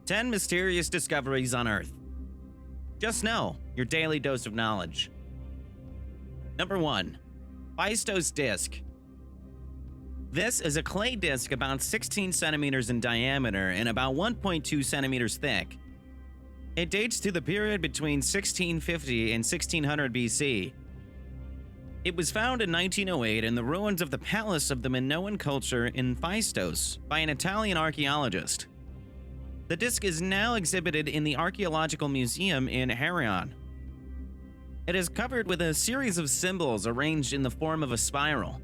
10 mysterious discoveries on Earth. Just know, your daily dose of knowledge. Number 1. Phaistos Disk. This is a clay disk about 16 centimeters in diameter and about 1.2 centimeters thick. It dates to the period between 1650 and 1600 BC. It was found in 1908 in the ruins of the palace of the Minoan culture in Phaistos by an Italian archaeologist. The disk is now exhibited in the Archaeological Museum in Hieron. It is covered with a series of symbols arranged in the form of a spiral.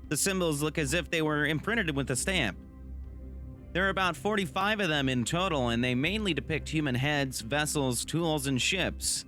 The symbols look as if they were imprinted with a stamp. There are about 45 of them in total, and they mainly depict human heads, vessels, tools, and ships.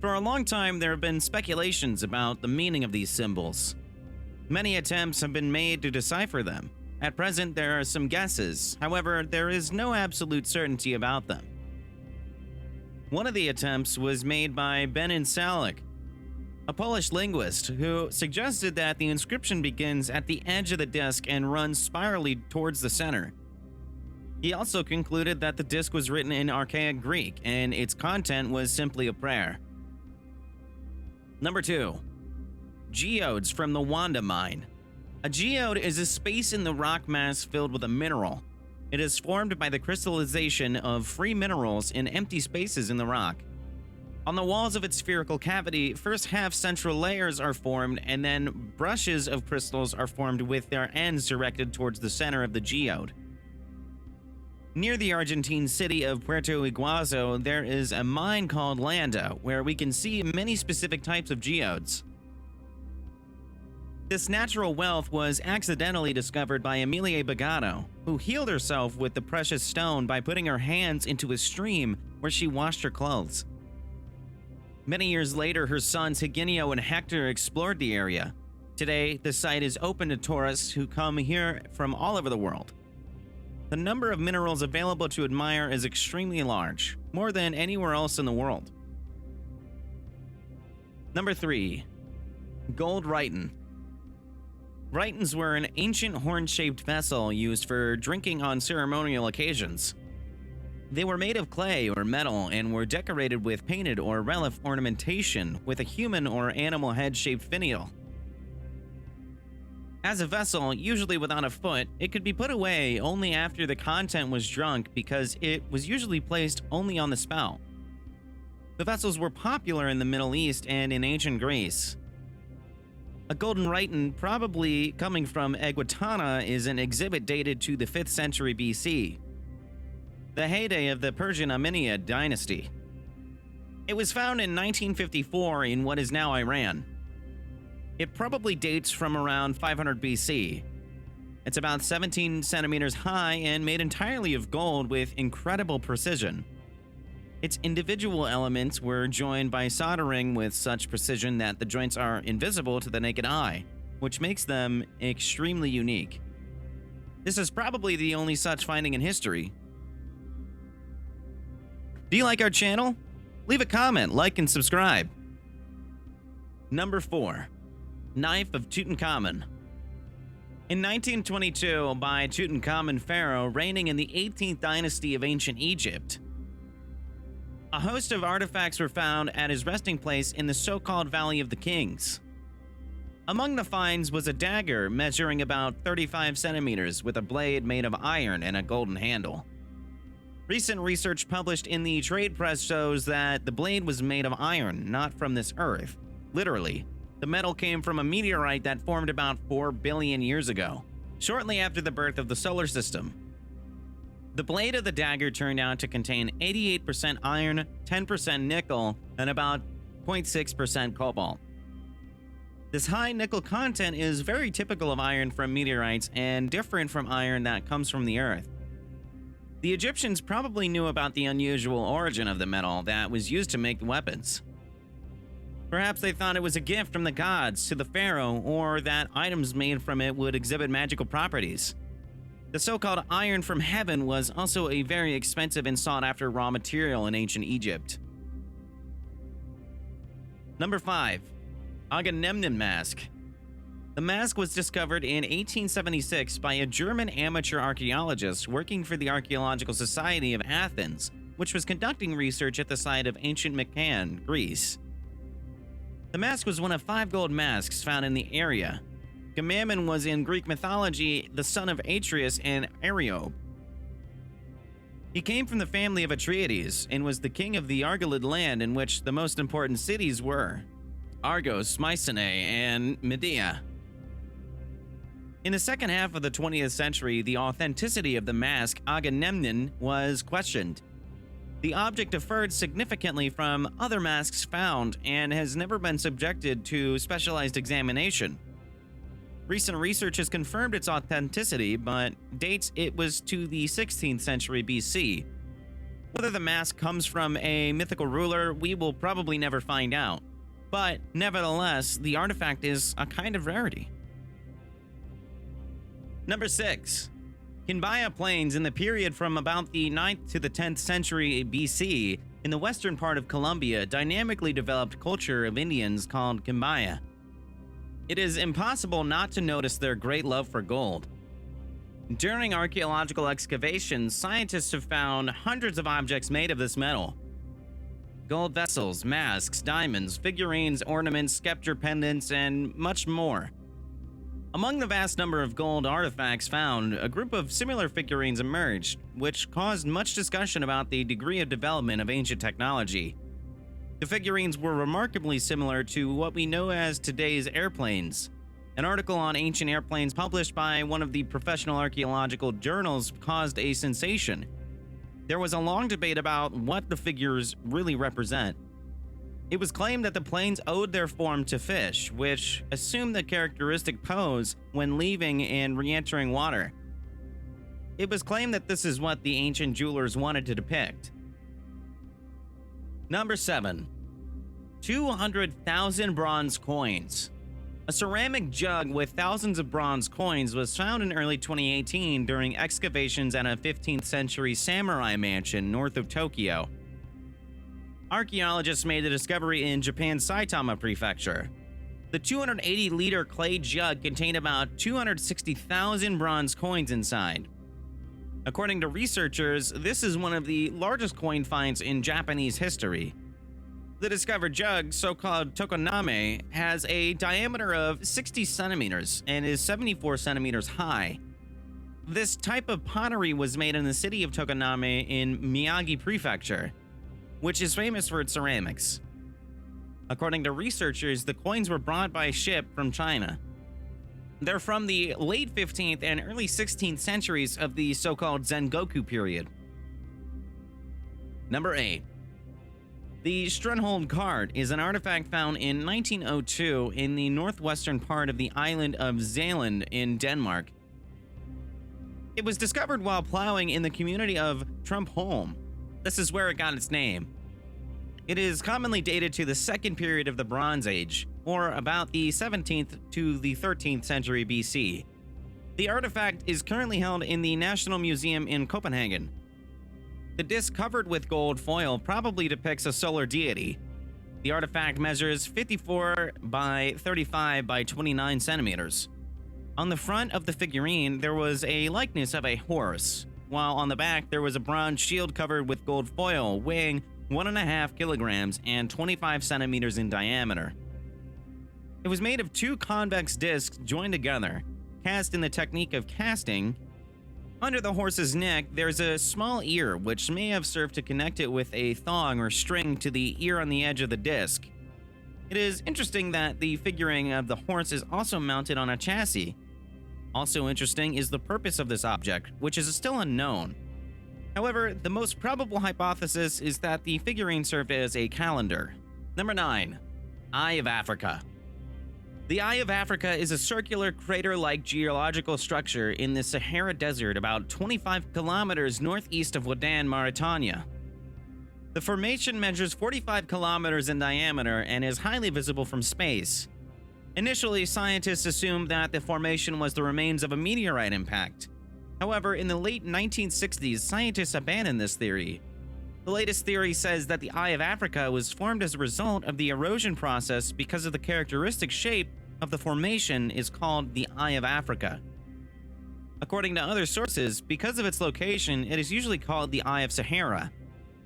For a long time, there have been speculations about the meaning of these symbols. Many attempts have been made to decipher them. At present, there are some guesses. However, there is no absolute certainty about them. One of the attempts was made by Benin Salik, a Polish linguist, who suggested that the inscription begins at the edge of the disk and runs spirally towards the center. He also concluded that the disk was written in archaic Greek and its content was simply a prayer. Number 2. Geodes from the Wanda mine. A geode is a space in the rock mass filled with a mineral. It is formed by the crystallization of free minerals in empty spaces in the rock. On the walls of its spherical cavity, first half central layers are formed, and then brushes of crystals are formed with their ends directed towards the center of the geode. Near the Argentine city of Puerto Iguazu, there is a mine called Landa, where we can see many specific types of geodes. This natural wealth was accidentally discovered by Emilia Bagano, who healed herself with the precious stone by putting her hands into a stream where she washed her clothes. Many years later, her sons Higinio and Hector explored the area. Today, the site is open to tourists who come here from all over the world. The number of minerals available to admire is extremely large, more than anywhere else in the world. Number 3. Gold Rhyton. Rhytons were an ancient horn-shaped vessel used for drinking on ceremonial occasions. They were made of clay or metal and were decorated with painted or relief ornamentation with a human or animal head-shaped finial. As a vessel, usually without a foot, it could be put away only after the content was drunk because it was usually placed only on the spout. The vessels were popular in the Middle East and in ancient Greece. A golden rhyton, probably coming from Ecbatana, is an exhibit dated to the 5th century BC, the heyday of the Persian Amenid dynasty. It was found in 1954 in what is now Iran. It probably dates from around 500 BC. It's about 17 centimeters high and made entirely of gold with incredible precision. Its individual elements were joined by soldering with such precision that the joints are invisible to the naked eye, which makes them extremely unique. This is probably the only such finding in history. Do you like our channel? Leave a comment, like, and subscribe. Number 4. Knife of Tutankhamun. In 1922, by Tutankhamun Pharaoh reigning in the 18th dynasty of ancient Egypt, a host of artifacts were found at his resting place in the so-called Valley of the Kings. Among the finds was a dagger measuring about 35 centimeters with a blade made of iron and a golden handle. Recent research published in the trade press shows that the blade was made of iron, not from this earth. Literally, the metal came from a meteorite that formed about 4 billion years ago, shortly after the birth of the solar system. The blade of the dagger turned out to contain 88% iron, 10% nickel, and about 0.6% cobalt. This high nickel content is very typical of iron from meteorites and different from iron that comes from the Earth. The Egyptians probably knew about the unusual origin of the metal that was used to make the weapons. Perhaps they thought it was a gift from the gods to the pharaoh, or that items made from it would exhibit magical properties. The so-called iron from heaven was also a very expensive and sought-after raw material in ancient Egypt. Number 5. Aganemn mask. The mask was discovered in 1876 by a German amateur archaeologist working for the Archaeological Society of Athens, which was conducting research at the site of ancient MacLeod, Greece. The mask was one of 5 gold masks found in the area. Aganemn was in Greek mythology the son of Atreus and Ariope. He came from the family of Atreides and was the king of the Argolid land, in which the most important cities were Argos, Mycenae, and Medea. In the second half of the 20th century, the authenticity of the mask Aganemn was questioned. The object differed significantly from other masks found and has never been subjected to specialized examination. Recent research has confirmed its authenticity, but dates it was to the 16th century BC. Whether the mask comes from a mythical ruler, we will probably never find out. But nevertheless, the artifact is a kind of rarity. Number 6. Kembaya Plains in the period from about the 9th to the 10th century BC in the western part of Colombia dynamically developed culture of Indians called Kembaya. It is impossible not to notice their great love for gold. During archaeological excavations, scientists have found hundreds of objects made of this metal. Gold vessels, masks, diamonds, figurines, ornaments, scepter pendants, and much more. Among the vast number of gold artifacts found, a group of similar figurines emerged, which caused much discussion about the degree of development of ancient technology. The figurines were remarkably similar to what we know as today's airplanes. An article on ancient airplanes published by one of the professional archaeological journals caused a sensation. There was a long debate about what the figures really represent. It was claimed that the planes owed their form to fish, which assumed the characteristic pose when leaving and re-entering water. It was claimed that this is what the ancient jewelers wanted to depict. Number 7. 200,000 bronze coins. A ceramic jug with thousands of bronze coins was found in early 2018 during excavations at a 15th century samurai mansion north of Tokyo. Archaeologists made the discovery in Japan's Saitama Prefecture. The 280-liter clay jug contained about 260,000 bronze coins inside. According to researchers, this is one of the largest coin finds in Japanese history. The discovered jug, so-called tokoname, has a diameter of 60 centimeters and is 74 centimeters high. This type of pottery was made in the city of Tokoname in Miyagi Prefecture, which is famous for its ceramics. According to researchers, the coins were brought by ship from China. They're from the late 15th and early 16th centuries of the so-called Sengoku period. Number 8. The Stronghold card is an artifact found in 1902 in the northwestern part of the island of Zealand in Denmark. It was discovered while plowing in the community of Trumpholm. This is where it got its name. It is commonly dated to the second period of the Bronze Age, or about the 17th to the 13th century BC. The artifact is currently held in the National Museum in Copenhagen. The disc covered with gold foil probably depicts a solar deity. The artifact measures 54 by 35 by 29 centimeters. On the front of the figurine, there was a likeness of a horse, while on the back there was a bronze shield covered with gold foil weighing 1.5 kilograms and 25 centimeters in diameter. It was made of 2 convex discs joined together, cast in the technique of casting. Under the horse's neck, there's a small ear which may have served to connect it with a thong or string to the ear on the edge of the disc. It is interesting that the figuring of the horse is also mounted on a chassis. Also interesting is the purpose of this object, which is still unknown. However, the most probable hypothesis is that the figurine served as a calendar. Number 9. Eye of Africa. The Eye of Africa is a circular crater-like geological structure in the Sahara Desert about 25 kilometers northeast of Wanda, Mauritania. The formation measures 45 kilometers in diameter and is highly visible from space. Initially, scientists assumed that the formation was the remains of a meteorite impact. However, in the late 1960s, scientists abandoned this theory. The latest theory says that the Eye of Africa was formed as a result of the erosion process because of the characteristic shape of the formation is called the Eye of Africa. According to other sources, because of its location, it is usually called the Eye of Sahara.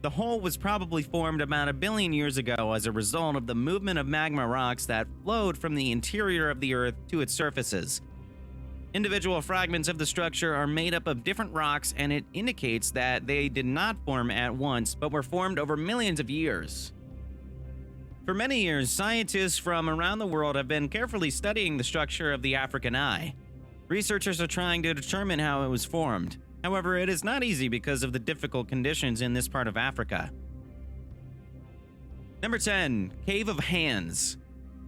The hole was probably formed about 1 billion years ago as a result of the movement of magma rocks that flowed from the interior of the Earth to its surfaces. Individual fragments of the structure are made up of different rocks, and it indicates that they did not form at once but were formed over millions of years. For many years, scientists from around the world have been carefully studying the structure of the African eye. Researchers are trying to determine how it was formed. However, it is not easy because of the difficult conditions in this part of Africa. Number 10. Cave of Hands.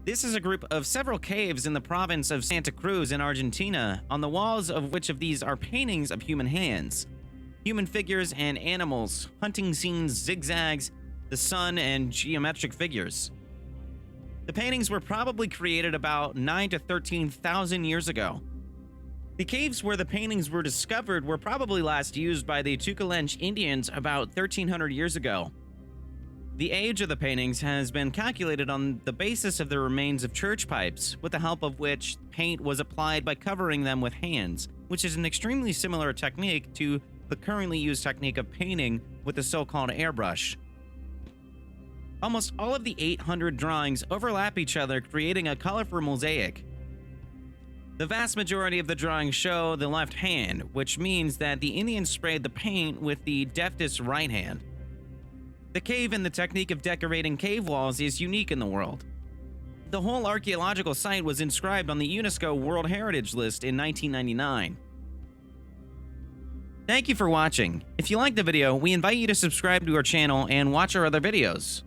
This is a group of several caves in the province of Santa Cruz in Argentina, on the walls of which of these are paintings of human hands. Human figures and animals, hunting scenes, zigzags, the sun, and geometric figures. The paintings were probably created about 9 to 13,000 years ago. The caves where the paintings were discovered were probably last used by the Tucalench Indians about 1,300 years ago. The age of the paintings has been calculated on the basis of the remains of church pipes, with the help of which paint was applied by covering them with hands, which is an extremely similar technique to the currently used technique of painting with the so-called airbrush. Almost all of the 800 drawings overlap each other, creating a colorful mosaic. The vast majority of the drawings show the left hand, which means that the Indians sprayed the paint with the deftest right hand. The cave and the technique of decorating cave walls is unique in the world. The whole archaeological site was inscribed on the UNESCO World Heritage List in 1999. Thank you for watching. If you liked the video, we invite you to subscribe to our channel and watch our other videos.